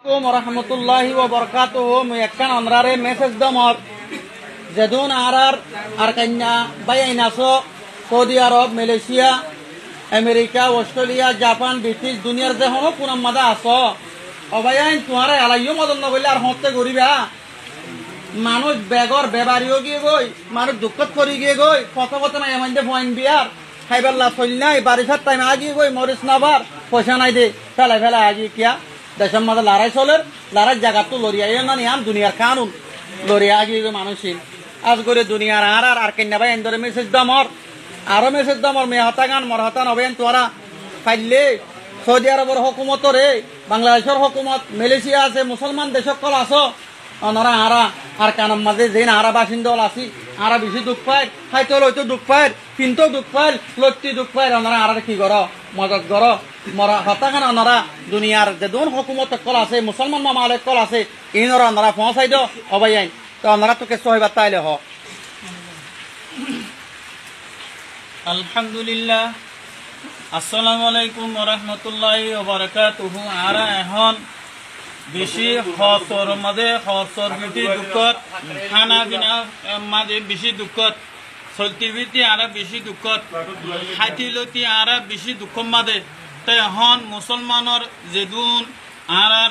রহমতুল্লাহি ওয়া বারাকাতুহু মুয়াক্কান আমরারে মেসেজ দমর যেদুন আর কান্না বাইনাসো Saudi Arabia Malaysia America Australia Japan British দুনিয়ার যে হনো কোন মাদা আসো অবায়াইন তোমারে আলাইও মদন নগলে আর হতে গরিবা মানুষ বেগর বেবারিও গিয়ে গই মানুষ দুঃখত করি গিয়ে গই কত কত নাই এমন যে পয়েন্ট বিয়ার খাইবার লাভ হইল নাই বারিশার টাইম আগিয়ে গই মরিস নাবার পয়সা নাই দে ফেলা আগিয়ে কিয়া দেশের মাঝে লড়াই চলের লড়াই জায়গা তো লড়িয়াই না নিয়াম দুনিয়ার কানুন লড়িয়া আগিয়ে গই মানুষই আজ করে দুনিয়ার আর কেন্না ভাই এন্দরে মেসেজ দামর আরো মেসেজ দামর মেয়ে হতাগান মর হতান হবেন তোরা ফাইলে সৌদি আরবের হকুমতরে বাংলাদেশের হকুমত মালয়েশিয়া আছে মুসলমান দেশকল আছো ওনারা আর কানার মাঝে যে আরা বাসিন্দল আছি আরা বেশি দুঃখ পায় খাইতে লইতে দুঃখ পায় কিনতেও দুঃখ পায় লইতে দুঃখ পায় ওনারা আর কি কর মদত কর মরা হতাখান ওনারা দুনিয়ার যে দোন হকুমত কল আছে মুসলমান মামালে কল আছে ইনরা ওনারা পৌঁছাই দো হবাই আইন তো ওনারা তোকে সহিবার তাইলে হ আলহামদুলিল্লাহ আসসালামু আলাইকুম ওয়া রাহমাতুল্লাহি ওয়া বারাকাতুহু আরা এখন বেশি খরচর মাঝে খরচর বেশি দুঃখত খানা পিনা মাঝে বেশি দুঃখত চলতি বৃত্তি আরা বেশি দুঃখত খাইতিলতি আরা বেশি দুঃখ মাঝে তাই এখন মুসলমানের যেদুন আর